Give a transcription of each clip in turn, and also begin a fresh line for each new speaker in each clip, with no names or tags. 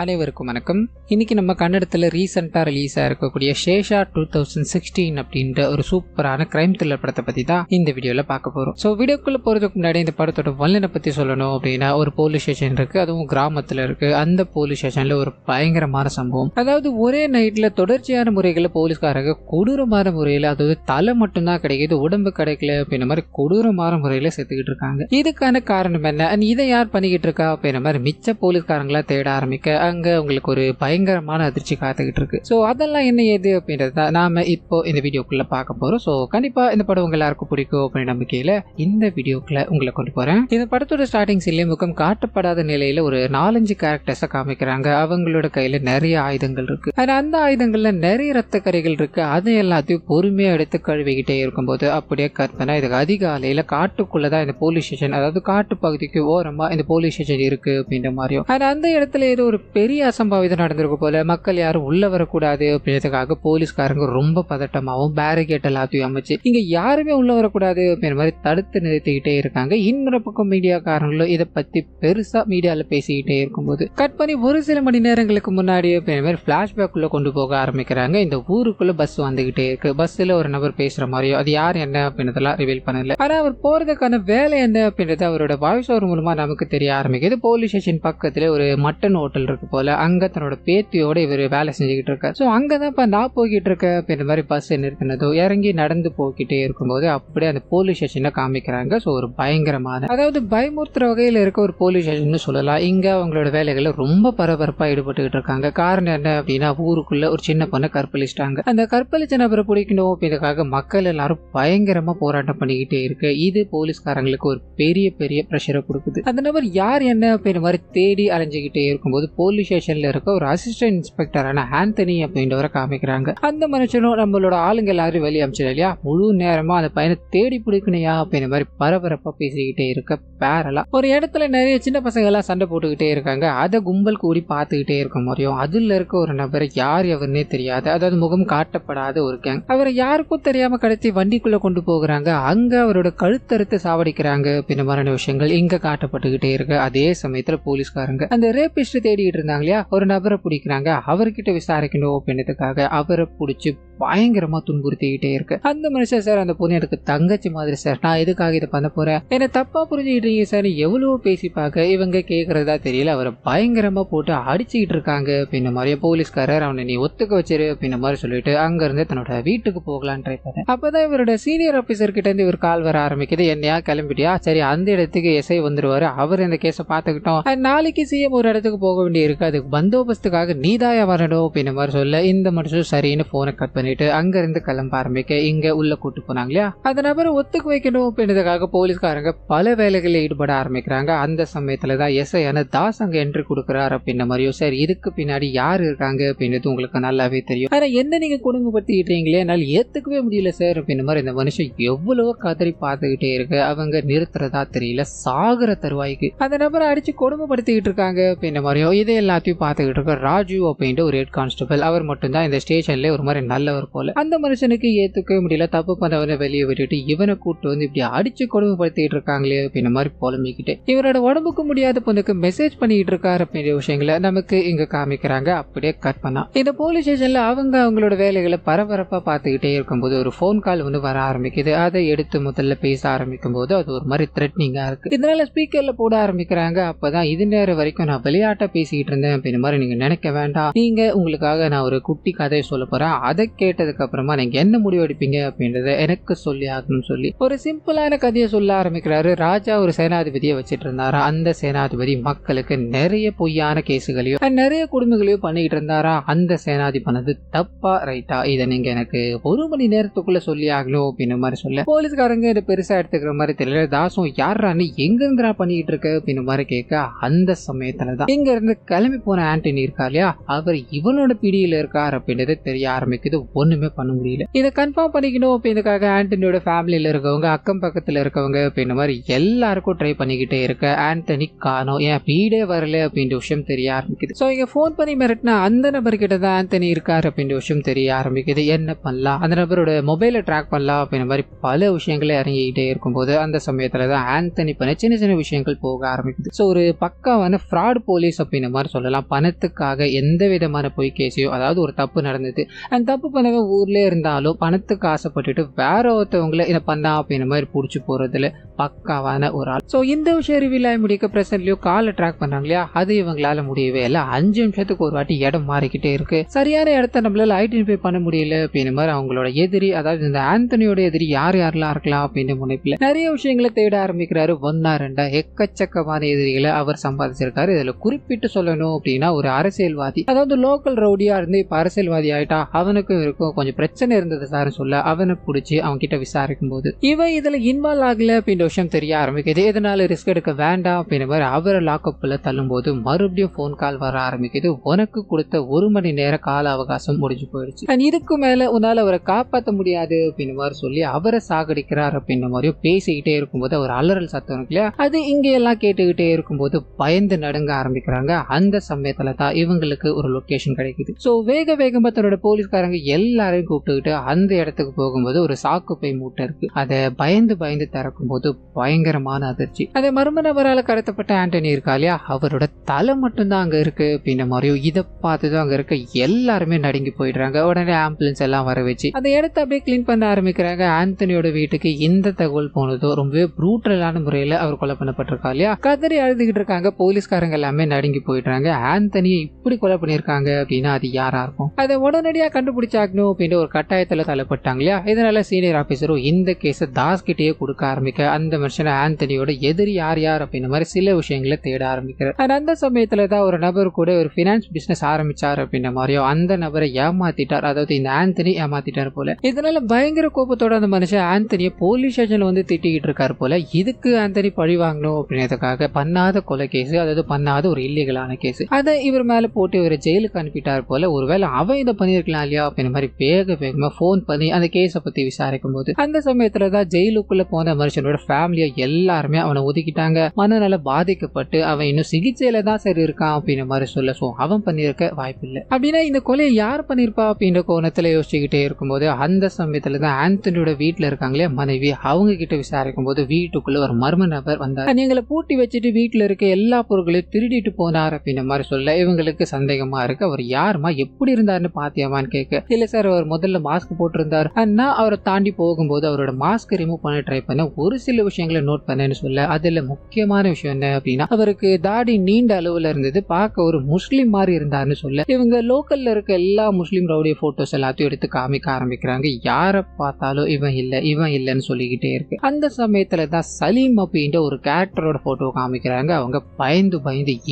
அனைவருக்கும் வணக்கம். இன்னைக்கு நம்ம கன்னடத்தில் ரீசெண்டாக ரிலீஸ் ஆயிருக்கக்கூடிய ஷேஷா 2016 அப்படின்ற ஒரு சூப்பரான கிரைம் த்ரில்லர் படத்தை பற்றி தான் இந்த வீடியோவில் பார்க்க போகிறோம். ஸோ வீடியோக்குள்ளே போகிறதுக்கு முன்னாடி இந்த படத்தோட வல்லனை பற்றி சொல்லணும் அப்படின்னா, ஒரு போலீஸ் ஸ்டேஷன் இருக்குது, அதுவும் கிராமத்தில் இருக்குது. அந்த போலீஸ் ஸ்டேஷனில் ஒரு பயங்கரமான சம்பவம். அதாவது ஒரே நைட்டில் தொடர்ச்சியான முறைகளில் போலீஸ்காரங்க கொடூரமான முறையில், அதாவது தலை மட்டும்தான் கிடைக்கிது, உடம்பு கிடைக்கல அப்படின்ற மாதிரி கொடூரமான முறையில் செத்துக்கிட்டு இருக்காங்க. இதுக்கான காரணம் என்ன, அண்ட் இதை யார் பண்ணிக்கிட்டு இருக்கா அப்படின்ற மாதிரி மிச்ச போலீஸ்காரங்களா தேட ஆரம்பிக்க அங்க உங்களுக்கு ஒரு பயங்கரமான அதிர்ச்சி காத்துக்கிட்டு இருக்கு. ஸோ அதெல்லாம் என்ன ஏது அப்படின்றது தான் நாம இப்போ இந்த வீடியோக்குள்ள பார்க்க போறோம். ஸோ கண்டிப்பா இந்த படம் உங்க எல்லாருக்கும் பிடிக்கும் அப்படின்னு நம்பிக்கையில இந்த வீடியோக்குள்ள உங்களை கொண்டு போறேன். இந்த படத்தோட ஸ்டார்டிங் சீன்ல முகம் காட்டப்படாத நிலையில ஒரு 4-5 கேரக்டர்ஸை காமிக்கிறாங்க. அவங்களோட கையில நிறைய ஆயுதங்கள் இருக்கு. அந்த ஆயுதங்கள்ல நிறைய ரத்த கரைகள் இருக்கு. அதை எல்லாத்தையும் பொறுமையா எடுத்து கழுவிக்கிட்டே இருக்கும்போது அப்படியே கற்பனை இதுக்கு அதிகாலையில காட்டுக்குள்ளதான் இந்த போலீஸ் ஸ்டேஷன், அதாவது காட்டு பகுதிக்கு ஓரமா இந்த போலீஸ் ஸ்டேஷன் இருக்கு அப்படின்ற மாதிரியும், அந்த இடத்துல ஏதோ ஒரு பெரிய அசம்பாவிதம் நடந்திருக்கு போல, மக்கள் யாரும் உள்ள வரக்கூடாது அப்படின்றதுக்காக போலீஸ்காரங்க ரொம்ப பதட்டமாகவும் பேரிகேட் எல்லாத்தையும் அமைச்சு இங்க யாருமே உள்ள வரக்கூடாது அப்படின்ற மாதிரி தடுத்து நிறுத்திக்கிட்டே இருக்காங்க. இன்னொரு பக்கம் மீடியாக்காரங்களும் இதை பத்தி பெருசா மீடியால பேசிக்கிட்டே இருக்கும்போது கட் பண்ணி ஒரு சில மணி நேரங்களுக்கு முன்னாடி அப்படின்ற மாதிரி பிளாஷ்பேக் உள்ள கொண்டு போக ஆரம்பிக்கிறாங்க. இந்த ஊருக்குள்ள பஸ் வந்துகிட்டே இருக்கு. பஸ்ல ஒரு நபர் பேசுற மாதிரியோ, அது யார் என்ன அப்படின்றதெல்லாம் ரிவீல் பண்ணல. ஆனா அவர் போறதுக்கான வேலை என்ன அப்படின்றது அவரோட வாய்ஸ் ஓவர் மூலமா நமக்கு தெரிய ஆரம்பிக்குது. போலீஸ் ஸ்டேஷன் பக்கத்துல ஒரு மட்டன் ஹோட்டல் இருக்கு போல, அங்க தன்னோட பேத்தியோட இவர் வேலை செஞ்சுக்கிட்டு இருக்காரு. ஸோ அங்கதான் நான் போய்கிட்டு இருக்கேன் அப்படின்ற மாதிரி பஸ் நிறுத்தினதோ இறங்கி நடந்து போய்கிட்டே இருக்கும்போது அப்படியே அந்த போலீஸ் ஸ்டேஷனை காமிக்கிறாங்க. ஸோ ஒரு பயங்கரமான, அதாவது பயமுறுத்துற வகையில் இருக்க ஒரு போலீஸ் ஸ்டேஷன் சொல்லலாம். இங்க அவங்களோட வேலைகளை ரொம்ப பரபரப்பா ஈடுபட்டுக்கிட்டு இருக்காங்க. காரணம் என்ன அப்படின்னா, ஊருக்குள்ள ஒரு சின்ன பொண்ணை கற்பழிச்சிட்டாங்க. அந்த கற்பழிச்ச நபரை பிடிக்கணும் அப்படின்றதுக்காக மக்கள் எல்லாரும் பயங்கரமா போராட்டம் பண்ணிக்கிட்டே இருக்கு. இது போலீஸ்காரங்களுக்கு ஒரு பெரிய பெரிய பிரஷரை கொடுக்குது. அந்த நபர் யார் என்ன அப்படின்ற மாதிரி தேடி அலைஞ்சுக்கிட்டே இருக்கும்போது போலீஸ் ஸ்டேஷன்ல இருக்க ஒரு அசிஸ்டன்ட் இன்ஸ்பெக்டரான ஆந்தனி அப்படின்றவரை காமிக்கிறாங்க. அந்த மனுஷனும் நம்மளோட ஆளுங்க எல்லாரும் வெளியே அமைச்சது இல்லையா, முழு நேரமா அந்த பையனை தேடி பிடிக்கணையா அப்படின்ற மாதிரி பரபரப்பா பேசிக்கிட்டே இருக்க பேரலா ஒரு இடத்துல நிறைய சின்ன பசங்க எல்லாம் சண்டை போட்டுக்கிட்டே இருக்காங்க. அதை கும்பல் கூடி பார்த்துக்கிட்டே இருக்க மாதிரியும், அதுல இருக்க ஒரு நபரை யார் எவருன்னே தெரியாது, அதாவது முகம் காட்டப்படாத ஒரு கேங், அவரை யாருக்கும் தெரியாம கடத்தி வண்டிக்குள்ள கொண்டு போகிறாங்க. அங்க அவரோட கழுத்தறுத்து சாவடிக்கிறாங்க அப்படின்ற மாதிரியான விஷயங்கள் இங்க காட்டப்பட்டுக்கிட்டே இருக்கு. அதே சமயத்துல போலீஸ்காரங்க அந்த ரேபிஸ்ட் தேடிட்டு இருந்தாங்க இல்லையா, ஒரு நபரை பிடிக்கிறாங்க. அவர்கிட்ட விசாரிக்கணும் அப்படின்றதுக்காக அவரை பிடிச்சி பயங்கரமா துன்புறுத்திக்கிட்டே இருக்கு. அந்த மனுஷன், சார் அந்த பொண்ணு எனக்கு தங்கச்சி மாதிரி சார், நான் எதுக்காக இதை பண்ண போறேன், என்ன தப்பா புரிஞ்சுக்கிட்டீங்க சார், எவ்வளவோ பேசிப்பாக்க இவங்க கேட்கறதா தெரியல, அவரை பயங்கரமா போட்டு அடிச்சுக்கிட்டு இருக்காங்க அப்படின்ற மாதிரி போலீஸ்காரர் அவனை நீ ஒத்துக்க வச்சிரு அப்படின்ற மாதிரி சொல்லிட்டு அங்க இருந்து தன்னோட வீட்டுக்கு போகலான்னு ட்ரை பண்ணேன். அப்பதான் இவரோட சீனியர் ஆபீசர் கிட்ட இருந்து இவர் கால் வர ஆரம்பிக்குது. என்னையா கிளம்பிட்டியா, சரி அந்த இடத்துக்கு எஸ்ஐ வந்துருவாரு, அவர் இந்த கேஸை பார்த்துக்கிட்டோம், நாளைக்கு சிஎம் ஒரு இடத்துக்கு போக வேண்டிய இருக்கு, அதுக்கு பந்தோபஸ்துக்காக நீதாயா வரணும் அப்படின்ற மாதிரி சொல்ல இந்த மனுஷன் சரின்னு போனை கட் பண்ணிட்டு அங்க இருந்து கிளம்ப ஆரம்பிக்க இங்க உள்ள கூட்டு போனாங்க இல்லையா, அந்த நபரை ஒத்துக்க வைக்கணும் அப்படின்றதுக்காக போலீஸ்காரங்க பல வேலைகளில் ஈடுபட ஆரம்பிக்கிறாங்க. அந்த சமயத்துலதான் எஸ்ஐயான தாஸ் அங்க என்ட்ரி கொடுக்குறாரு அப்படின்ற மாதிரியும், சரி இதுக்கு பின்னாடி யாரு இருக்காங்க அப்படின்றது உங்களுக்கு நல்லாவே தெரியும், ஆனா என்ன நீங்க குடும்பப்படுத்திக்கிட்டீங்களே, என்னால் ஏத்துக்கவே முடியல சார் அப்படின்ற மாதிரி இந்த மனுஷன் எவ்வளவோ கதறி பார்த்துக்கிட்டே இருக்கு. அவங்க நிறுத்துறதா தெரியல, சாகுற தருவாய்க்கு அந்த நபரை அடிச்சு கொடுமைப்படுத்திக்கிட்டு இருக்காங்க அப்படின்ற மாதிரியும் இதை எல்லாத்தையும் பார்த்துக்கிட்டு இருக்க ராஜு அப்படின்ற ஒரு ஹெட் கான்ஸ்டபிள், அவர் மட்டும்தான் இந்த ஸ்டேஷன்ல ஒரு மாதிரி நல்லவர் போல. அந்த மனுஷனுக்கு ஏத்துக்கவே முடியல, தப்பு பண்ணவனை வெளியே விட்டுட்டு இவனை கூட்டு வந்து இப்படி அடிச்சு கொடுமைப்படுத்திட்டு இருக்காங்களே அப்படின்ற மாதிரி புலம்பிக்கிட்டு இவரோட உடம்புக்கு முடியாத பொண்ணுக்கு மெசேஜ் பண்ணிட்டு இருக்காரு அப்படின்ற விஷயங்களை நமக்கு இங்க காமிக்கிறாங்க. அப்படியே கட் பண்ணா இந்த போலீஸ் ஸ்டேஷன்ல அவங்களோட வேலைகளை பரபரப்பா பார்த்துக்கிட்டே இருக்கும்போது ஒரு போன் கால் வந்து வர ஆரம்பிக்குது. அதை எடுத்து முதல்ல பேச ஆரம்பிக்கும் போது அது ஒரு மாதிரி த்ரெட்னிங்கா இருக்கு. இதனால ஸ்பீக்கர்ல போட ஆரம்பிக்கிறாங்க. அப்பதான் இது நேரம் வரைக்கும் நான் விளையாட்டா பேசிக்கிட்டு இருந்தேன் அப்படின்ற மாதிரி நீங்க நினைக்க வேண்டாம், நீங்க உங்களுக்காக நான் ஒரு குட்டி கதையை சொல்ல போறேன், அதை கேட்டதுக்கு அப்புறமா நீங்க என்ன முடிவு எடுப்பீங்க அப்படின்றத எனக்கு சொல்லி ஆகணும்னு சொல்லி ஒரு சிம்பிளான கதையை சொல்ல ஆரம்பிக்கிறாரு. ராஜா ஒரு சேனாதிபதியை வச்சிட்டு இருந்தாரா. அந்த சேனாதிபதி மக்களுக்கு நிறைய பொய்யான கேசுகளையும் நிறைய கொடுமைகளையும் பண்ணிக்கிட்டு இருந்தாரா. அந்த சேனாதிபதி தப்பா ரைட்டா இதை நீங்க எனக்கு 1 மணி நேரத்துக்குள்ள சொல்லி ஆகணும் அப்படின்ற மாதிரி சொல்ல போலீஸ்காரங்க இதை பெருசா எடுத்துக்கிற மாதிரி தெரியல. தாசும் யாரான்னு எங்கெங்கரா பண்ணிக்கிட்டு இருக்க அப்படின்ற மாதிரி கேட்க அந்த சமயத்துலதான் இங்க இருந்து கிளம்பி போன ஆண்டனி இருக்கா இல்லையா, அவர் இவனோட பிடியில இருக்கார் அப்படின்றது தெரிய ஆரம்பிக்குது. ஒண்ணுமே பண்ண முடியல. இதை கன்ஃபார்ம் பண்ணிக்கணும் அப்படின்றதுக்காக ஆண்டனியோட ஃபேமிலியில இருக்கவங்க, அக்கம் பக்கத்துல இருக்கவங்க அப்படின்ற மாதிரி எல்லாருக்கும் ட்ரை பண்ணிக்கிட்டே இருக்க ஆண்டனி காணோம், ஏன் வீடே வரல அப்படின்ற விஷயம் தெரிய ஆரம்பிக்குது. ஸோ இங்க ஃபோன் பண்ணி மிரட்டினா அந்த நபர்கிட்ட தான் ஆண்டனி இருக்காரு அப்படின்ற விஷயம் தெரிய ஆரம்பிக்குது. என்ன பண்ணலாம், அந்த நபரோட மொபைலை ட்ராக் பண்ணலாம் அப்படின்ற மாதிரி பல விஷயங்களை இறங்கிக்கிட்டே இருக்கும்போது அந்த சமயத்துல தான் ஆண்டனி பண்ண சின்ன சின்ன விஷயங்கள் போக ஆரம்பிக்குது. ஸோ ஒரு பக்காவான ஃப்ராட் போலீஸ் அப்படின்ற மாதிரி சொல்லலாம். பணத்துக்காக எந்த விதமான பொய் கேஸையோ, அதாவது ஒரு தப்பு நடந்தது, அந்த தப்பு பண்ணவங்க ஊர்ல இருந்தாலும் பணத்துக்கு ஆசைப்பட்டுட்டு வேற ஒருத்தவங்களை இதை பண்ணா அப்படின்ற மாதிரி பிடிச்சி போறதுல பக்காவான ஒரு ஆள். ஸோ இந்த விஷயம் ரிவீல் ஆகி முடிக்க பிரசன்ட்லயோ காலை ட்ராக் பண்ணாங்க இல்லையா, அது இவங்களால முடியவே இல்லை. 5 நிமிஷத்துக்கு ஒரு வாட்டி இடம் மாறிக்கிட்டே இருக்கு. சரியான இடத்த நம்மளால ஐடென்டிஃபை பண்ண முடியல அப்படின்ற மாதிரி அவங்களோட எதிரி, அதாவது இந்த ஆண்டனியோட எதிரி யார் யாரெல்லாம் இருக்கலாம் அப்படின்னு முனைப்புல நிறைய விஷயங்களை தேட ஆரம்பிக்கிறாரு. 1-2 எக்கச்சக்கமான எதிரிகளை அவர் சம்பாதிச்சிருக்காரு. இதுல குறிப்பிட்டு சொல்லணும் அப்படின்னா ஒரு அரசியல்வாதி, அதாவது லோக்கல் ரவுடியா இருந்து இப்ப அரசியல்வாதி ஆயிட்டா, அவனுக்கும் இருக்கும் கொஞ்சம் பிரச்சனை இருந்தது சார் சொல்ல அவனை பிடிச்சி அவங்க கிட்ட விசாரிக்கும் போது இவன் இதுல இன்வால்வ் ஆகல அப்படின்ற விஷயம் தெரிய ஆரம்பிக்குது. இதனால ரிஸ்க் எடுக்க வேண்டாம் அப்படின்ற மாதிரி அவரை லாக்அப்ல தள்ளும் போது மறுபடியும் போன் கால் வர ஆரம்பிக்குது. உனக்கு கொடுத்த 1 மணி நேர கால அவகாசம் முடிஞ்சு போயிடுச்சு, இதுக்கு மேல உன்னால அவரை காப்பாற்ற முடியாது அப்படின்னு மாதிரி சொல்லி அவரை சாகடிக்கிறார் அப்படின்ற மாதிரியும் பேசிக்கிட்டே இருக்கும்போது அவர் அலறல் சத்தம் இருக்கு இல்லையா, அது இங்க எல்லாம் கேட்டுக்கிட்டே இருக்கும்போது பயந்து நடுங்க ஆரம்பிக்கிறாங்க. அந்த சமயத்துல தான் இவங்களுக்கு ஒரு லொகேஷன் கிடைக்குது. சோ வேக வேகமா தன்னோட போலீஸ்காரங்க எல்லாரையும் கூப்பிட்டுக்கிட்டு அந்த இடத்துக்கு போகும்போது ஒரு சாக்கு பை மூட்டை இருக்கு. அதை பயந்து பயந்து திறக்கும் போது பயங்கரமான அதிர்ச்சி. அதை மர்ம நபரால கடத்தப்பட்ட ஆண்டனி இருக்கா இல்லையா, அவரோட தலை மட்டும் தான் அங்க இருக்கு அப்படின்ற மாதிரியும் இதை பார்த்துதான் அங்க இருக்க எல்லாருமே நடுங்கி போயிடுறாங்க. உடனே ஆம்புலன்ஸ் எல்லாம் வர வச்சு அந்த இடத்த அப்படியே கிளீன் பண்ண ஆரம்பிக்கிறாங்க. ஆண்டனியோட வீட்டுக்கு இந்த தகவல் போனதோ ரொம்பவே ப்ரூட்டலான முறையில அவர் கொலை பண்ணப்பட்டிருக்கா இல்லையா, கதறி அழுதுகிட்டு இருக்காங்க. போலீஸ்காரங்க எல்லாமே நடுங்கி போயிடுறாங்க. ஆண்டனியை இப்படி கொலை பண்ணிருக்காங்க அப்படின்னா அது யாரா இருக்கும், அதை உடனடியா கண்டுபிடிச்சாகணும் அப்படின்ற ஒரு கட்டாயத்துல தள்ளப்பட்டாங்க இல்லையா. இதனால சீனியர் ஆபீசரும் இந்த கேஸை தாஸ் கிட்டேயே கொடுக்க ஆரம்பிக்க அந்த மனுஷனை ஆண்டனியோட எதிரி யார் யார் அப்படின்ற மாதிரி சில விஷயங்களை தேட ஆரம்பிக்கிறார். அந்த சமயத்துல தான் ஒரு நபர் கூட ஒரு பினான்ஸ் பிசினஸ் ஆரம்பிச்சார் அப்படின்ற மாதிரியும் அந்த நபரை ஏமாத்திட்டார், அதாவது இந்த ஆண்டனி ஏமாத்திட்டார் போல. இதனால பயங்கர கோபத்தோட அந்த மனுஷன் ஆண்டனியை போலீஸ் ஸ்டேஷன்ல வந்து திட்டிக்கிட்டு இருக்காரு போல. இதுக்கு ஆண்டனி பழி வாங்கணும் அப்படின்றதுக்காக பண்ணாத கொலை கேஸ், அதாவது பண்ணாத ஒரு இல்லீகலான கேஸ், அதை இவர் மேல போட்டு இவரை ஜெயிலுக்கு அனுப்பிட்டார் போல. ஒருவேளை அவன் இதை பண்ணிருக்கலாம் இல்லையா அப்படின்ற மாதிரி வேகமா போன் பண்ணி அந்த கேஸை பத்தி விசாரிக்கும் போது அந்த சமயத்துலதான் ஜெயிலுக்குள்ள போன மனுஷனோட ஃபேமிலியை எல்லாருமே அவனை ஒதுக்கிட்டாங்க. மனநல பாதிக்கப்பட்டு அவன் இன்னும் சிகிச்சையில தான் சரி இருக்கான் அப்படின்ற மாதிரி சொல்ல. சோ அவன் பண்ணிருக்க வாய்ப்பு இல்லை அப்படின்னா இந்த கொலையை யார் பண்ணிருப்பா அப்படின்ற கோணத்துல யோசிச்சுக்கிட்டே இருக்கும்போது அந்த சமயத்துல தான் ஆண்டனியோட வீட்டுல இருக்காங்களே மனைவி, அவங்க கிட்ட விசாரிக்கும் போது வீட்டுக்குள்ள ஒரு மர்ம நபர் வந்தார். எங்களை பூட்டி வச்சுட்டு வீட்டுல இருக்க எல்லா பொருட்களையும் திருடிட்டு போனார் அப்படின்ற மாதிரி சொல்ல இவங்களுக்கு சந்தேகமா இருக்கு. அவர் யாருமா எப்படி இருந்தாருன்னு பாத்தியாமான்னு கேட்க, இல்ல சார் அவர் முதல்ல மாஸ்க் போட்டிருந்தார், ஆனா அவரை தாண்டி போகும்போது அவரோட மாஸ்க் ரிமூவ் பண்ண ட்ரை பண்ண ஒரு சில விஷயங்களை நோட் பண்ணேன்னு சொல்ல, அதுல முக்கியமான விஷயம் என்ன அப்படின்னா அவருக்கு தாடி நீண்ட அளவுல இருந்தது, பார்க்க ஒரு முஸ்லீம் மாதிரி இருந்தாருன்னு சொல்ல இவங்க லோக்கல்ல இருக்க எல்லா முஸ்லீம் ரவுடிய போட்டோஸ் எல்லாத்தையும் எடுத்து காமிக்க ஆரம்பிக்கிறாங்க. யார பார்த்தாலும் இவன் இல்லன்னு சொல்லிக்கிட்டே இருக்கு. அந்த சமயத்துல தான் சலீம் அப்படின்ற ஒரு கேரக்டரோட போட்டோ காமிக்கிறாங்க. அவங்க பயந்து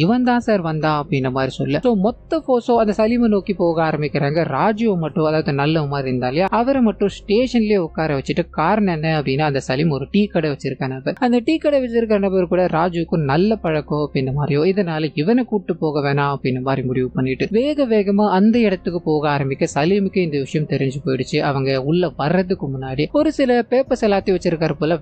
இவன் தான் சார் வந்தா அப்படின்ற மாதிரி சொல்ல மொத்த போட்டோ அந்த சலீமை நோக்கி போக ஆரம்பிக்கிறாங்க. ராஜுவை மட்டும், அதாவது நல்ல மாதிரி இருந்தாலே அவரை மட்டும் ஸ்டேஷன்லயே உட்கார வச்சுட்டு, காரணம் என்ன அப்படின்னா அந்த சலீம் ஒரு டீ கடை வச்சிருக்க நபர், அந்த டீ கடை வச்சிருக்க நபர் கூட ராஜுக்கும் நல்ல பழக்கம் அப்படின்ற மாதிரியோ, இதனால இவனை கூட்டு போக வேணாம் அப்படின்ற மாதிரி முடிவு பண்ணிட்டு வேகமா அந்த இடத்துக்கு போக ஆரம்பிக்க சலீமுக்கு இந்த விஷயம் தெரிஞ்சு போயிடுச்சு. அவங்க உள்ள வர்றதுக்கு முன்னாடி ஒரு சில பேப்பர்ஸ் எல்லாத்தையும் வச்சிருக்காரு போல,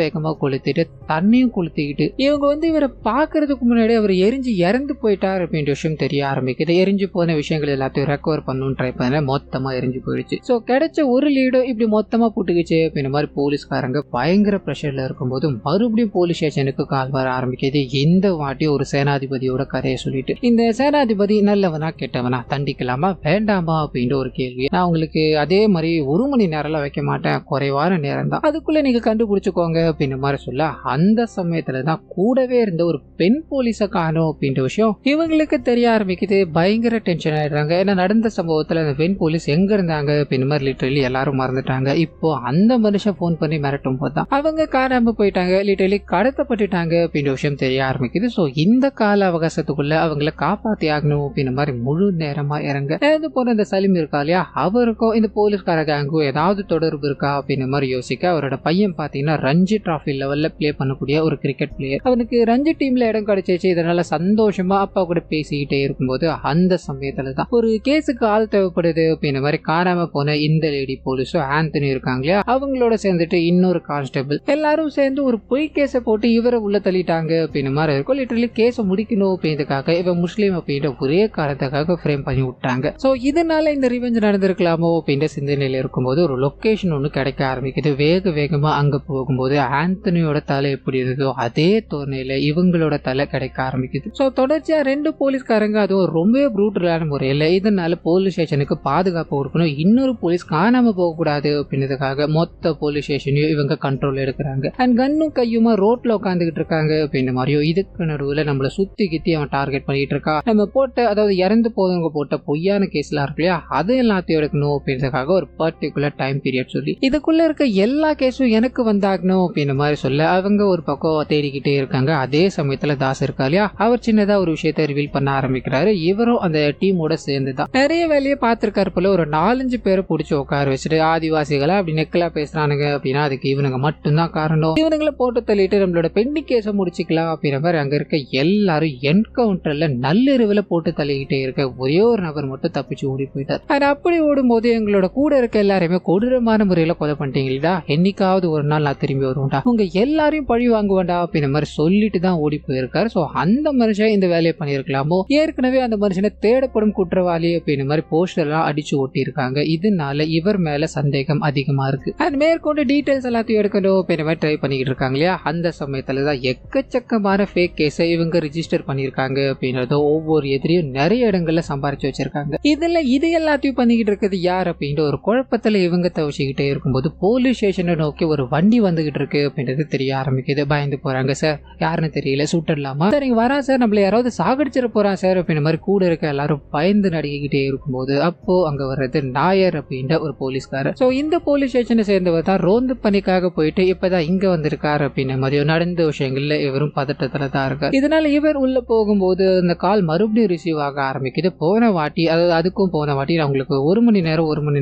வேகமா கொளுத்திட்டு தண்ணியும் கொளுத்திக்கிட்டு இவங்க இவரை பாக்குறதுக்கு முன்னாடி அவர் எரிஞ்சு இறந்து போயிட்டார் அப்படின்ற விஷயம் தெரிய ஆரம்பிக்குது. எரிஞ்சு போன விஷயங்கள் எல்லாத்தையும் ரெக்கவர் பண்ணணும் ட்ரை பண்ண மொத்தமா எரிஞ்சு போயிடுச்சு. சோ கிடைச்ச ஒரு லீடோ இப்படி மொத்தமா போட்டுக்கிச்சு அப்படின்ற மாதிரி போலீஸ்காரங்க பயங்கர பிரஷர்ல இருக்கும்போது மறுபடியும் போலீஸ் ஸ்டேஷனுக்கு கால் வர ஆரம்பிக்குது. இந்த வாட்டி ஒரு சேனாதிபதியோட கதையை சொல்லிட்டு, இந்த சேனாதிபதி நல்லவனா கெட்டவனா, தண்டிக்கலாமா வேண்டாமா அப்படின்ற ஒரு கேள்வி. நான் உங்களுக்கு அதே மாதிரி 1 மணி நேரம்லாம் வைக்க மாட்டேன், குறைவான நேரம் தான், அதுக்குள்ள நீங்க கண்டுபிடிச்சுக்கோங்க அப்படின்ற மாதிரி சொல்ல அந்த சமயத்துலதான் கூடவே இருந்த ஒரு பெண் போலீஸ காணோம் அப்படின்ற விஷயம் இவங்களுக்கு தெரிய ஆரம்பிக்குது. பயங்கர டென்ஷன் ஆயிடுறாங்க. ஏன்னா நடந்த சம்பவத்துல அந்த பெண் போலீஸ் எங்க இருந்தாங்க அப்படின்ற மாதிரி லிட்டரலி எல்லாரும் மறந்துட்டாங்க. இப்போ அந்த மனுஷன் போன் பண்ணி மிரட்டும் போதுதான் அவங்க காணாம போயிட்டாங்க, லிட்டரலி கடத்தப்பட்டுட்டாங்க அப்படின்ற விஷயம் தெரிய ஆரம்பிக்குது. சோ இந்த கால அவகாசத்துக்குள்ள அவங்களை காப்பாத்தி ஆகணும் அப்படின்ற மாதிரி முழு நேரமா இறங்க இறந்து போன இந்த சலீம் இருக்கா இல்லையா, அவருக்கும் இந்த போலீஸ்கார கேங்கும் ஏதாவது தொடர்பு இருக்கா அப்படின்ற மாதிரி யோசிக்க அவரோட பையன் பாத்தீங்கன்னா ரஞ்சி டிராஃபி லெவல்ல பிளே பண்ணக்கூடிய ஒரு கிரிக்கெட் பிளேயர், அவனுக்கு ரஞ்சி டீம்ல இடம் கிடைச்சிச்சு. இதனால சந்தோஷமா அப்பா கூட பேசிக்கிட்டே இருக்கும்போது அந்த சமயத்துலதான் ஒரு கேஸுக்கு ஆள் தேவைப்படுது அப்படின்ற அப்படின்ற மாதிரி காணாம போன இந்த லேடி போலீஸும் ஆந்தனி இருக்காங்க இல்லையா, அவங்களோட சேர்ந்துட்டு இன்னொரு கான்ஸ்டபிள் எல்லாரும் சேர்ந்து ஒரு பொய் கேஸை போட்டு இவரை உள்ள தள்ளிட்டாங்க அப்படின்ற மாதிரி இருக்கும். லிட்டரலி கேஸை முடிக்கணும் அப்படின்றதுக்காக இவன் முஸ்லீம் அப்படின்ற ஒரே காரணத்துக்காக ஃப்ரேம் பண்ணி விட்டாங்க. ஸோ இதனால இந்த ரிவெஞ்ச் நடந்திருக்கலாமோ அப்படின்ற சிந்தனையில் இருக்கும்போது ஒரு லொக்கேஷன் ஒன்று கிடைக்க ஆரம்பிக்குது. வேகமா அங்க போகும்போது ஆந்தனியோட தலை எப்படி இருந்ததோ அதே தோரணையில இவங்களோட தலை கிடைக்க ஆரம்பிக்குது. ஸோ தொடர்ச்சியா 2 போலீஸ்காரங்க அதுவும் ரொம்ப ப்ரூட்டலான முறையில் இதனால போலீஸ் ஸ்டேஷனுக்கு பாதுகாப்பு கொடுக்கணும், இன்னொரு போலீஸ் காணாம போக கூடாது அப்படின்றதுக்காக மொத்த போலீஸ் ஸ்டேஷனையும் இவங்க கண்ட்ரோல் எடுக்கிறாங்க. அண்ட் கன்னும் கையுமா ரோட்ல உட்காந்துக்கிட்டு இருக்காங்க அப்படின்ற மாதிரியும் இதுக்கு நடுவில் நம்மளை சுத்தி கித்தி அவன் டார்கெட் பண்ணிட்டு இருக்கா. நம்ம போட்ட அதாவது இறந்து போதவங்க போட்ட பொய்யான கேஸ்லாம் இருக்கு இல்லையா, அது எல்லாத்தையும் எடுக்கணும் அப்படின்றதுக்காக ஒரு பர்டிகுலர் டைம் பீரியட் சொல்லி இதுக்குள்ள இருக்க எல்லா கேஸும் எனக்கு வந்தாகணும் அப்படின்ற மாதிரி சொல்ல அவங்க ஒரு பக்கம் தேடிக்கிட்டே இருக்காங்க. அதே சமயத்துல தாஸ் இருக்கா இல்லையா, அவர் சின்னதா ஒரு விஷயத்தை ரிவீல் பண்ண ஆரம்பிக்கிறாரு. இவரும் அந்த டீமோட சேர்ந்துதான் நிறைய வேலையை பார்த்திருக்காரு போல. ஒரு 4-5 பேரை பிடிச்சி உட்கார வச்சுட்டு ஆதிவாசிகளை அப்படி நெக்கலா பேசுறானுங்க அப்படின்னா அதுக்கு இவனுங்க மட்டும்தான் காரணம், இவனுங்களை போட்டு தள்ளிட்டு நம்மளோட பெண்டிங் கேஸை முடிச்சுக்கலாம் அப்படின்ற மாதிரி அங்க இருக்க எல்லாரும் என்கவுண்டர்ல நள்ளிரவுல போட்டு தள்ளிக்கிட்டே இருக்க ஒரே ஒரு நபர் மட்டும் தப்பிச்சு ஓடி போயிட்டார். அது அப்படி ஓடும்போது எங்களோட கூட இருக்க எல்லாருமே கொடூரமான முறையில கொலை பண்ணிட்டீங்களா, என்னைக்காவது ஒரு நாள் நான் திரும்பி வருவேன்டா, உங்க எல்லாரையும் பழி வாங்குவேன்டா அப்படின்ற மாதிரி சொல்லிட்டு தான் ஓடி போயிருக்காரு. ஸோ அந்த மனுஷன் இந்த வேலையை பண்ணியிருக்கலாமோ, ஏற்கனவே அந்த மனுஷனை தேடப்படும் குற்றவாளி அப்படின்ற மாதிரி போஸ்டர் எல்லாம் அடிச்சு ஓட்டி இருக்காங்க. இதனால இவர் மேல சந்தேகம் அதிகமா இருக்கு. அது மேற்கொண்டு டீடைல்ஸ் எல்லாத்தையும் எடுக்கணும் அப்படின்ற மாதிரி ட்ரை பண்ணிக்கிட்டு இருக்காங்க இல்லையா, அந்த சமயத்துல தான் எக்கச்சக்கமான ஃபேக் கேஸை இவங்க ரிஜிஸ்டர் பண்ணியிருக்காங்க அப்படின்றத ஒவ்வொரு எதிரியும் நிறைய இடங்கள்ல சம்பாரிச்சு வச்சிருக்காங்க. இதுல இது எல்லாத்தையும் பண்ணிக்கிட்டு இருக்கிறது யார் அப்படின்ற ஒரு குழப்பத்துல இவங்க தவிச்சுக்கிட்டே இருக்கும்போது போலீஸ் ஸ்டேஷனை நோக்கி ஒரு வண்டி வந்துகிட்டு இருக்கு அப்படின்றது தெரிய ஆரம்பிக்குது. பயந்து போறாங்க. சார் யாருன்னு தெரியல, சுட்டுடலாமா சார், இங்க வரா சார், நம்மள யாராவது சாகடிச்சிட போறான் சார் அப்படின்ற மாதிரி கூட இருக்க எல்லாரும் பயந்து நடிக்கிட்டே இருக்கும்போது அப்போ அங்க வர்றது நாயர் அப்படின்ற ஒரு போலீஸ்காரர். ஸோ இந்த போலீஸ் ஸ்டேஷனை சேர்ந்தவர் தான் ரோந்து பணிக்காக போயிட்டு இப்பதான் இங்க வந்திருக்காரு அப்படின்ற மாதிரி நடந்த விஷயங்கள்ல இவரும் பதட்டத்துல தான் இருக்காரு. இதனால இவர் உள்ள போகும்போது அந்த கால் மறுபடியும் ரிசீவ் ஆக ஆரம்பிக்குது. போன வாட்டி அதாவது அதுக்கும் போன வாட்டி நான் உங்களுக்கு 1 மணி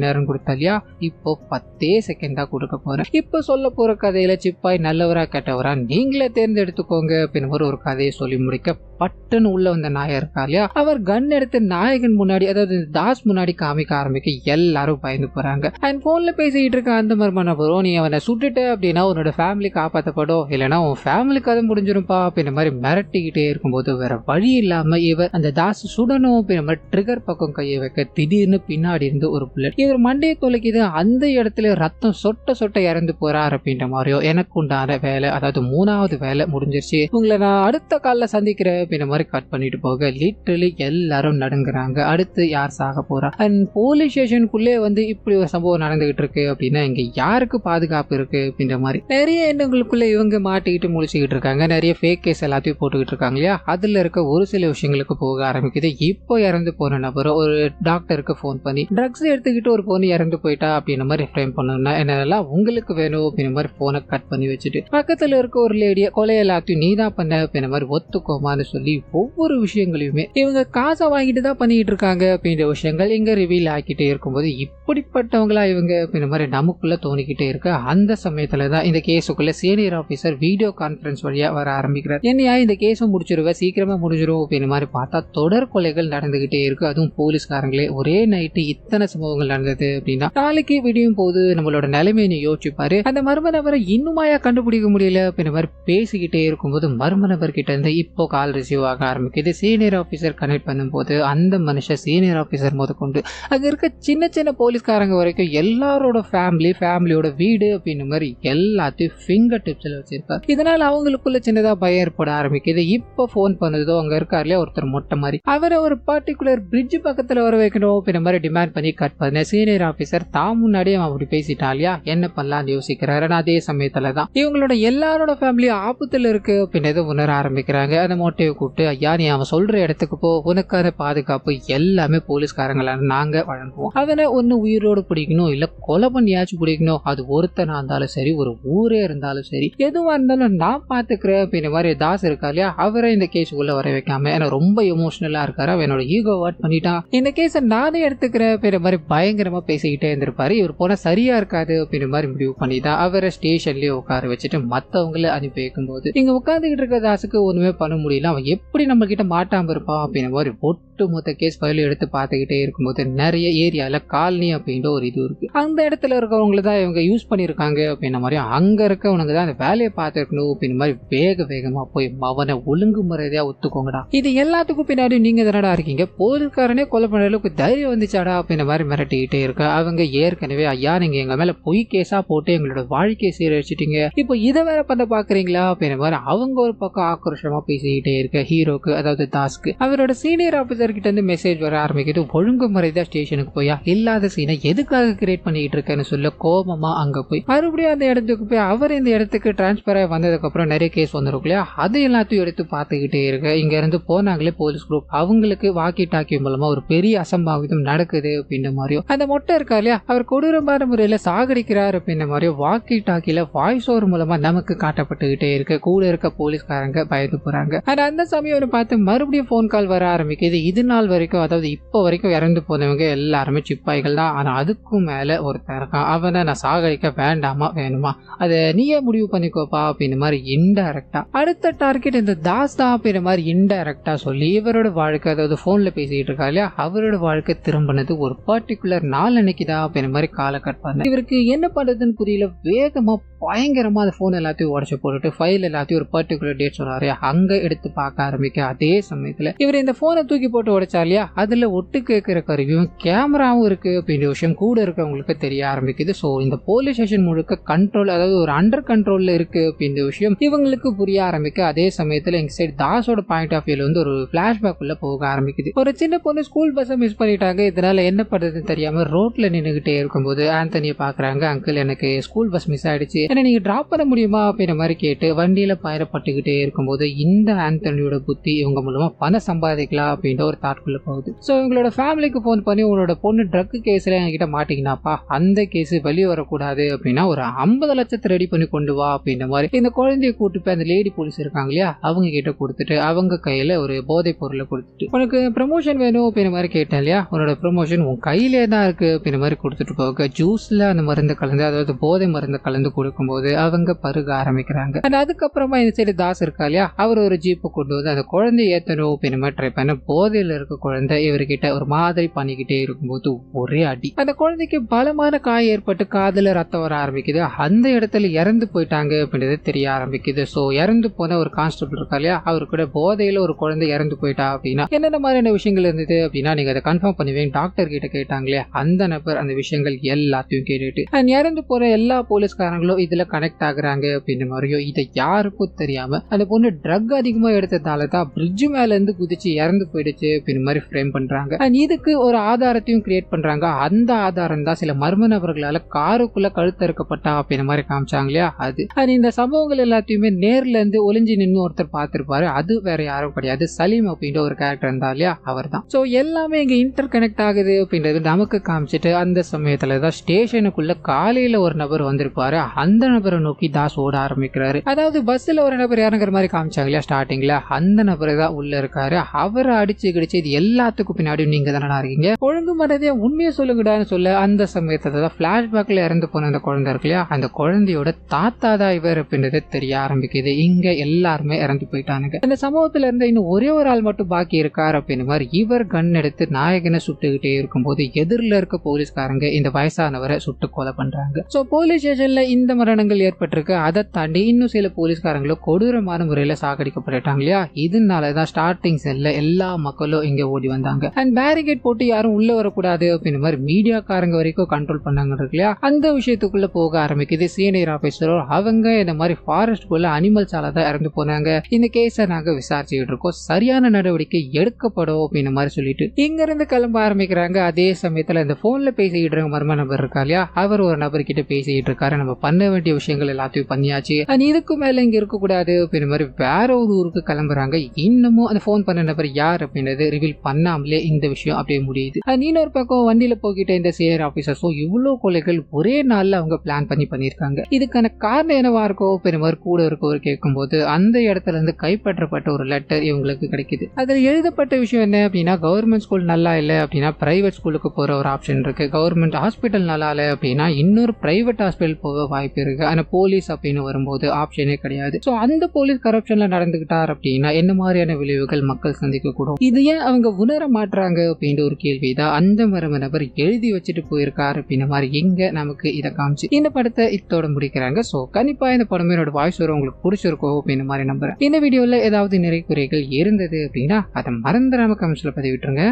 நேரம் கொடுத்தா இல்லையா, இப்போ 10 செகண்ட் தான் கொடுக்க போறேன். இப்போ சொல்ல போற கதையில சிப்பாய் நல்லவரா கெட்டவரா நீங்களே தேர்ந்தெடுத்துக்கோங்க அப்படின்னு ஒரு கதையை சொல்லி முடிக்க பட்டுன்னு உள்ள வந்த நாயர் இருக்கா இல்லையா, அவர் கன் எடுத்து நாயகன் முன்னாடி அதாவது தாஸ் முன்னாடி காமிக்க ஆரம்பிக்க எல்லாரும் பயந்து போறாங்க. அண்ட் போன்ல பேசிக்கிட்டு இருக்க அந்த மர்ம நபரும் நீ அவனை சுட்டுட்ட அப்படின்னா உன்னோட ஃபேமிலி காப்பாற்றப்படும், இல்லைன்னா உன் ஃபேமிலி கதை முடிஞ்சிரும்பா அப்படின்ற மாதிரி மிரட்டிக்கிட்டே இருக்கும்போது வேற வழி இல்லாம இவர் அந்த தாஸ் சுடணும் அப்படின்ற மாதிரி ட்ரிகர் பக்கம் கையை வைக்க திடீர்னு பின்னாடி இருந்து ஒரு புல்லட் இவர் மண்டையை தொலைக்குது. அந்த இடத்துல ரத்தம் சொட்ட இறந்து போறார் அப்படின்ற மாதிரியோ எனக்கு உண்டான வேலை அதாவது 3வது வேலை முடிஞ்சிருச்சு, உங்களை நான் அடுத்த காலில் சந்திக்கிறேன் அப்படின்ற மாதிரி கட் பண்ணிட்டு போக லிட்டரலி எல்லாரும் நடுங்குறாங்க. அடுத்து யார் சாக போறா? அண்ட் போலீஸ் ஸ்டேஷனுக்குள்ளே வந்து இப்படி ஒரு சம்பவம் நடந்துகிட்டு இருக்கு அப்படின்னா இங்க யாருக்கு பாதுகாப்பு இருக்கு அப்படின்ற மாதிரி நிறைய எண்ணங்களுக்குள்ள இவங்க மாட்டிக்கிட்டு முடிச்சுக்கிட்டு இருக்காங்க. நிறைய ஃபேக் கேஸ் எல்லாத்தையும் போட்டுக்கிட்டு இருக்காங்க இல்லையா, அதுல இருக்க ஒரு சில விஷயங்களுக்கு போக ஆரம்பிக்குது. இப்போ இறந்து போன நபர் ஒரு டாக்டருக்கு போன் பண்ணி ட்ரக்ஸ் எடுத்துக்கிட்டு ஒரு பொண்ணு இறந்து போயிட்டா அப்படின்ற மாதிரி ஃப்ரேம் பண்ணணும்னா என்னெல்லாம் உங்களுக்கு வேணும் அப்படின்ற மாதிரி போனை கட் பண்ணி வச்சுட்டு பக்கத்துல இருக்க ஒரு லேடிய கொலை எல்லாத்தையும் நீதான் பண்ண அப்படின்ற மாதிரி ஒத்துக்கோமான்னு சொல்லி ஒவ்வொரு விஷயங்களையுமே இவங்க காசை வாங்கிட்டு தான் பண்ணிட்டு இருக்காங்க அப்படின்ற விஷயங்கள் இங்க ரிவீல் ஆக்கிட்டே இருக்கும்போது இப்படிப்பட்டவங்களா இவங்க அப்படின்ற மாதிரி நமக்குள்ள தோணிக்கிட்டே இருக்கு. அந்த சமயத்துலதான் இந்த கேஸுக்குள்ள சீனியர் ஆபீசர் வீடியோ கான்பரன்ஸ் வழியா வர ஆரம்பிக்கிறார். என்னையா இந்த கேஸை முடிச்சிருவேன், சீக்கிரமா முடிஞ்சிடும் அப்படின்ற மாதிரி பார்த்தா தொடர் கொலைகள் நடந்துகிட்டே இருக்கு. அதுவும் போலீஸ்காரங்களே ஒரே நைட்டு இத்தனை சம்பவங்கள் நடந்தது அப்படின்னா நாளைக்கு விடியும் போது நம்மளோட நிலைமையை யோசிச்சுப்பாரு. அந்த மர்ம நபரை இன்னுமாயா கண்டுபிடிக்க முடியல அப்படின்ற மாதிரி பேசிக்கிட்டே இருக்கும்போது மர்ம நபர் கிட்ட இருந்து இப்போ கால் ரிசீவ் ஆக ஆரம்பிக்குது. சீனியர் ஆபீசர் கனெக்ட் பண்ணும்போது அந்த மனுஷன் சீனியர் ஆபீசர் முதற்கொண்டு அங்க இருக்க சின்ன போலீஸ்காரங்க வரைக்கும் எல்லாரோட ஃபேமிலியோட வீடு அப்படின்ற மாதிரி எல்லாத்தையும் ஃபிங்கர் டிப்ஸ்ல வச்சிருக்காரு. இதனால அவங்களுக்குள்ள சின்னதா பயம் ஏற்பட ஆரம்பிக்குது. இப்போ போன் பண்ணதோ அங்க இருக்காருல ஒருத்தர் மொட்டை மாதிரி அவரை ஒரு பர்டிகுலர் பிரிட்ஜ் பக்கத்துல வர வைக்கணும் அப்படின்ற மாதிரி டிமாண்ட் பண்ணி கட் பண்ண சீனியர் ஆபீசர் தான் முன்னாடியே அவன் அப்படி பேசிட்டான் இல்லையா, என்ன பண்ணலாம்னு யோசிக்கிறாரு. அதே சமயத்துலதான் இவங்களோட எல்லாரோட ஃபேமிலியும் ஆபத்துல இருக்கு அப்படின்றத உணர ஆரம்பிக்கிறாங்க. அந்த மொட்டையை கூப்பிட்டு ஐயா நீ அவன் சொல்ற இடத்துக்கு போ, உனக்கான பாதுகாப்பு எல்லாமே போலீஸ்காரங்களான நாங்க வழங்குவோம், அவனை ஒன்னு உயிரோடு பிடிக்கணும் இல்ல கொலை பண்ணியாச்சும் பிடிக்கணும், அது ஒருத்தனா இருந்தாலும் சரி ஒரு ஊரே இருந்தாலும் சரி எதுவா இருந்தாலும் நான் பாத்துக்கிறேன் அப்படின்ற மாதிரி தாஸ் இருக்கா இல்லையா, அவரை இந்த கேஸ் உள்ள வர வைக்காம ஏன்னா ரொம்ப எமோஷனலா இருக்காரு, அவனோட ஈகோ வாட் பண்ணிட்டான், இந்த கேஸை நானே எடுத்துக்கிறேன் அப்படின்ற மாதிரி பயங்கரமா பேசிக்கிட்டே இருந்திருப்பாரு. இவர் போனா சரியா இருக்காது அப்படின்ற மாதிரி முடிவு பண்ணிதான் அவரை ஸ்டேஷன்லயே உட்கார வச்சுட்டு மத்தவங்களை அனுப்பி வைக்கும் போது இங்க உட்காந்துக்கிட்டு இருக்க தாசுக்கு ஒண்ணுமே பண்ண முடியல. அவன் எப்படி நம்ம கிட்ட மாட்டாம இருப்பான் அப்படின்ற மாதிரி ஒட்டு மொத்த கேஸ் ஃபைல் எடுத்து பார்த்துக்கிட்டே இருக்கும்போது நிறைய இருக்கக்கூடிய ஏரியால காலனி அப்படின்ற ஒரு இது இருக்கு. அந்த இடத்துல இருக்கவங்கள தான் இவங்க யூஸ் பண்ணிருக்காங்க அப்படின்ற மாதிரி அங்க இருக்கவனுங்க தான் அந்த வேலையை பார்த்துருக்கணும் அப்படின்ற மாதிரி வேகமா போய் அவனை ஒழுங்கு முறையா ஒத்துக்கோங்கடா, இது எல்லாத்துக்கும் பின்னாடி நீங்க தானடா இருக்கீங்க, போலீஸ்காரனே கொலை பண்ண அளவுக்கு தைரியம் வந்துச்சாடா அப்படின்ற மாதிரி மிரட்டிக்கிட்டே இருக்க. அவங்க ஏற்கனவே ஐயா நீங்க எங்க மேல பொய் கேஸா போட்டு எங்களோட வாழ்க்கையை சீரழிச்சிட்டீங்க, இப்போ இதை வேற பண்ண பாக்குறீங்களா அப்படின்ற மாதிரி அவங்க ஒரு பக்கம் ஆக்ரோஷமா பேசிக்கிட்டே இருக்க. ஹீரோக்கு அதாவது தாஸ்க்கு அவரோட சீனியர் ஆபீசர் கிட்ட இருந்து மெசேஜ் வர ஆரம்பிக்குது. ஒழுங்கு முறைதான் ஸ்டேஷனுக்கு போயா இல்லாத சீனை எதுக்காக கிரியேட் பண்ணிட்டு இருக்கேன்னு சொல்ல கோபமா அங்க போய் மறுபடியும் அந்த இடத்துக்கு போய் அவர் இந்த இடத்துக்கு டிரான்ஸ்பர் ஆகி வந்ததுக்கு அப்புறம் நிறைய கேஸ் வந்துடும் இல்லையா, அது எல்லாத்தையும் எடுத்து பார்த்துக்கிட்டே இருக்க. இங்க இருந்து போனாங்களே போலீஸ் குரூப் அவங்களுக்கு வாக்கி டாக்கி மூலமா ஒரு பெரிய அசம்பாவிதம் நடக்குது அப்படின்ற மாதிரியும் அந்த மொட்டை இருக்கா இல்லையா அவர் கொடூரமான முறையில சாகடிக்கிறார் அப்படின்ற மாதிரியும் வாக்கி டாக்கில வாய்ஸ் ஓவர் மூலமா நமக்கு காட்டப்பட்டுக்கிட்டே இருக்கு. கூட இருக்க போலீஸ்காரங்க பயந்து போறாங்க. அந்த சமயம் பார்த்து மறுபடியும் போன் கால் வர ஆரம்பிக்குது. இது நாள் வரைக்கும் அதாவது இப்போ வரைக்கும் இறந்து போனவங்க எல்லாருமே சிப்பாய்கள் தான். ஆனா அதுக்கும் மேல ஒருத்தன் இருக்கான், அவனை நான் சாகடிக்க வேண்டாமா வேணுமா அதை நீயே முடிவு பண்ணிக்கோப்பா அப்படின்ற மாதிரி இன்டைரக்டா அடுத்த டார்கெட் இந்த தாஸ் தான் அப்படின்ற மாதிரி இன்டைரக்டா சொல்லி இவரோட வாழ்க்கை அதாவது போன்ல பேசிட்டு இருக்கா இல்லையா அவரோட வாழ்க்கை திரும்பினது ஒரு பர்டிகுலர் நாள் அன்னைக்குதான் அப்படின்ற மாதிரி காலை கட் பண்ண. இவருக்கு என்ன பண்றதுன்னு புரியல. வேகமா பயங்கரமா அந்த போன் எல்லாத்தையும் உடச்சு போட்டுட்டு ஃபைல் எல்லாத்தையும் ஒரு பர்டிகுலர் டேட் சொன்னாரு அங்க எடுத்து பார்க்க ஆரம்பிக்க. அதே சமயத்துல இவர் இந்த போனை தூக்கி போட்டு உடைச்சா இல்லையா அதுல ஒட்டு கேட்கிற கருவியும் கேமராவும் இருக்கு அப்படின்ற விஷயம் கூட இருக்கவங்களுக்கு தெரிய ஆரம்பிக்குது. சோ இந்த போலீஸ் ஸ்டேஷன் முழுக்க கண்ட்ரோல் அதாவது ஒரு அண்டர் கண்ட்ரோல்ல இருக்கு அப்படின்ற விஷயம் இவங்களுக்கு புரிய ஆரம்பிக்க. அதே சமயத்துல எங்க சைடு தாஸோட பாயிண்ட் ஆஃப் வியூல வந்து ஒரு பிளாஷ்பேக் உள்ள போக ஆரம்பிக்குது. ஒரு சின்ன பொண்ணு ஸ்கூல் பஸ்ஸை மிஸ் பண்ணிட்டாங்க. இதனால என்ன பண்றதுன்னு தெரியாம ரோட்ல நின்னுகிட்டே இருக்கும்போது ஆந்தனியை பாக்குறாங்க. அங்கிள் எனக்கு ஸ்கூல் பஸ் மிஸ் ஆயிடுச்சு, என்ன நீங்க டிராப் பண்ண முடியுமா அப்படின்ற மாதிரி கேட்டு வண்டியில பயணப்பட்டுக்கிட்டே இருக்கும்போது இந்த ஆந்தனியோட புத்தி இவங்க மூலமா பணம் சம்பாதிக்கலாம் அப்படின்ற ஒரு தாட்குள்ள போகுது. சோ இவங்களோட ஃபேமிலிக்கு போன் பண்ணி உங்களோட பொண்ணு ட்ரக் கேஸ்ல என்கிட்ட மாட்டிக்கினாப்பா, அந்த கேஸ் வெளியே வரக்கூடாது அப்படின்னா ஒரு 50 லட்சத்தை ரெடி பண்ணி கொண்டு வா அப்படின்ற மாதிரி இந்த குழந்தைய கூட்டு போய் அந்த லேடி போலீஸ் இருக்காங்க இல்லையா அவங்க கிட்ட கொடுத்துட்டு அவங்க கையில ஒரு போதை பொருளை கொடுத்துட்டு உனக்கு ப்ரமோஷன் வேணும் அப்படின்ற மாதிரி கேட்டேன் இல்லையா உன்னோட ப்ரமோஷன் உன் கையிலே தான் இருக்கு அப்படின்ற மாதிரி கொடுத்துட்டு போக ஜூஸ்ல அந்த மருந்து கலந்து அதாவது போதை மருந்து கலந்து கொடுக்கும்போது அவங்க பருக ஆரம்பிக்கிறாங்க. அதுக்கப்புறமா இந்த சைடு தாஸ் இருக்கா இல்லையா அவர் ஒரு ஜீப்பை கொண்டு வந்து அந்த குழந்தைய ஏத்தணும் அப்படின்ற மாதிரி ட்ரை பண்ண போதையில இருக்க குழந்தை இவர்கிட்ட ஒரு மாதிரி பண்ணிக்கிட்டே இருக்கும்போது ஒரே அடி. அந்த குழந்தைக்கு பலமான காயம் ஏற்பட்டு காதுல ரத்தம் வர ஆரம்பிக்குது. அந்த இடத்துல இறந்து போயிட்டாங்க அப்படின்றது தெரிய ஆரம்பிக்குது. சோ இறந்து போன ஒரு கான்ஸ்டபிள் இருக்கா இல்லையா அவரு கூட போதையில ஒரு குழந்தை இறந்து போயிட்டா அப்படின்னா என்னென்ன மாதிரியான விஷயங்கள் இருந்தது அப்படின்னா நீங்க அதை கன்ஃபார்ம் பண்ணுவீங்க டாக்டர் கிட்ட கேட்டாங்களே அந்த நபர் அந்த விஷயங்கள் எல்லாத்தையும் கேட்டுட்டு இறந்து போற எல்லா போலீஸ்காரங்களும் இதுல கனெக்ட் ஆகுறாங்க அப்படின்ற மாதிரியும் இதை யாருக்கும் தெரியாம அந்த பொண்ணு ட்ரக் அதிகமா எடுத்ததால தான் பிரிட்ஜ் மேல இருந்து குதிச்சு இறந்து போயிடுச்சு அப்படின்ற மாதிரி ஃப்ரேம் பண்றாங்க. இதுக்கு ஒரு ஆதாரத்தையும் கிரியேட் பண்றாங்க. அந்த ஆதாரம் தான் சில மர்ம நபர்களால காருக்குள்ள கழுத்தறுக்கப்பட்டா அப்படின்ற மாதிரி காமிச்சாங்க இல்லையா அது இந்த சம்பவங்கள் எல்லாத்தையுமே நேர்ல இருந்து ஒளிஞ்சு நின்று ஒருத்தர் பார்த்திருப்பாரு. அது வேற யாரும் கிடையாது, சலீம் அப்படின்ற ஒரு கேரக்டர் இருந்தா இல்லையா அவர் தான். சோ எல்லாமே இங்க இன்டர் கனெக்ட் ஆகுது அப்படின்றது நமக்கு காமிச்சிட்டு அந்த சமயத்துலதான் ஸ்டேஷனுக்குள்ள காலையில ஒரு நபர் வந்திருப்பாரு. அந்த நபரை நோக்கி தாஸ் ஓட ஆரம்பிக்கிறாரு. அதாவது பஸ்ல ஒரு நபர் இறங்குற மாதிரி காமிச்சாங்க இல்லையா ஸ்டார்டிங்ல அந்த நபர் தான் உள்ள இருக்காரு. அவரை அடிச்சு கிடிச்சு இது எல்லாத்துக்கும் பின்னாடி நீங்க தானடா இருக்கீங்க, ஒழுங்கு மறதியா உண்மையை சொல்லுங்கடான்னு சொல்ல அந்த சமயத்துல பிளாஷ்பேக்ல இறந்து போன அந்த குழந்தை இருக்கு இல்லையா அந்த குழந்தையோட தாத்தா தான் இவர் அப்படின்றது தெரிய ஆரம்பிக்குது. இங்க எல்லாருமே இறந்து போயிட்டானுங்க. இந்த சம்பவத்துல இருந்து இன்னும் ஒரே ஒரு ஆள் மட்டும் பாக்கி இருக்காரு அப்படின்னு மாதிரி இவர் கன் எடுத்து நாயகனை சுட்டுக்கிட்டே இருக்கும்போது எதிரில் இருக்க போலீஸ்காரங்க இந்த வயசானவரை சுட்டு கொலை பண்றாங்க. சோ போலீஸ் ஸ்டேஷன்ல இந்த மரணங்கள் ஏற்பட்டிருக்கு. அதை தாண்டி இன்னும் சில போலீஸ்காரங்களும் கொடூரமான முறையில சாகடிக்கப்பட்டாங்க இல்லையா இதனாலதான் ஸ்டார்டிங் செல்ல எல்லா மக்களும் இங்க ஓடி வந்தாங்க. அண்ட் பேரிகேட் போட்டு யாரும் உள்ள வரக்கூடாது அப்படின்னு மாதிரி மீடியாக்காரங்க வரைக்கும் கண்ட்ரோல் பண்ணாங்க இருக்கு இல்லையா அந்த விஷயத்துக்குள்ள போக ஆரம்பிக்குது. சீனியர் ஆபீசரோ அவங்க இந்த மாதிரி ஃபாரஸ்ட் குள்ள அனிமல்ஸால தான் இறந்து போனாங்க, இந்த கேஸை நாங்க விசாரிச்சுட்டு இருக்கோம், சரியான நடவடிக்கை எடுக்கப்படும் அப்படின்னு மாதிரி சொல்லிட்டு இங்க இருந்து கிளம்ப ஆரம்பிக்கிறாங்க. அதே சமயத்துல இந்த போன்ல பேசிக்கிட்டு இருக்க மர்ம நபர் இருக்கா இல்லையா அவர் ஒரு நபர்கிட்ட பேசிக்கிட்டு இருக்காரு. நம்ம பண்ண வேண்டிய விஷயங்கள் எல்லாத்தையும் பண்ணியாச்சு, இதுக்கு மேல இங்க இருக்க கூடாது அப்படின்னு மாதிரி வேற ஒரு ஊருக்கு கிளம்புறாங்க. இன்னமும் அந்த போன் பண்ண நபர் யார் அப்படின்றது ரிவீல் பண்ணாமலே இந்த விஷயம் அப்படியே முடியுது. இன்னொரு பக்கம் வண்டியில போகிட்ட இந்த சீனியர் ஆபீசர்ஸும் இவ்வளவு கொலைகள் ஒரே நாள்ல அவங்க பிளான் பண்ணிருக்காங்க. இதுக்கான காரணம் என்னவா இருக்கோ அப்படின்னு மாதிரி கூட இருக்கவர் கேட்கும்போது அந்த இடத்துல இருந்து கைப்பற்றப்பட்ட ஒரு லெட்டர் இவங்களுக்கு கிடைக்குது. அதுல எழுதப்பட்ட விஷயம் என்ன அப்படின்னா கவர்மெண்ட் ஸ்கூல் நல்லா இல்ல அப்படின்னா பிரைவேட் ஸ்கூலுக்கு போற ஒரு ஆப்ஷன் இருக்கு, கவர்மெண்ட் ஹாஸ்பிட்டல் நல்லா இல்ல அப்படின்னா இன்னொரு பிரைவேட் ஹாஸ்பிட்டல் போக வாய்ப்பு இருக்கு. ஆனா போலீஸ் அப்படின்னு வரும்போது ஆப்ஷனே கிடையாது. சோ அந்த போலீஸ் கரப்ஷன்ல நடந்துகிட்டார் அப்படின்னா என்ன மாதிரியான விளைவுகள் மக்கள் சந்திக்க கூடும், இது ஏன் அவங்க உணர மாட்டாங்க அப்படின்ற ஒரு கேள்விதான் அந்த மர்ம நபர் எழுதி வச்சுட்டு போயிருக்காரு அப்படின்ற மாதிரி எங்க நமக்கு இதை காமிச்சு இந்த படத்தை இதோட முடிக்கிறாங்க. சோ கண்டிப்பா இந்த படமே என்னோட வாய்ஸ் வரும் உங்களுக்கு பிடிச்சிருக்கோம் அப்படின்ற மாதிரி நம்புறேன். இந்த வீடியோல ஏதாவது நிறை குறைகள் இருந்தது அப்படின்னா அதை மறந்துடாம கமெண்ட்ஸ்ல பதிவிட்டுருங்க.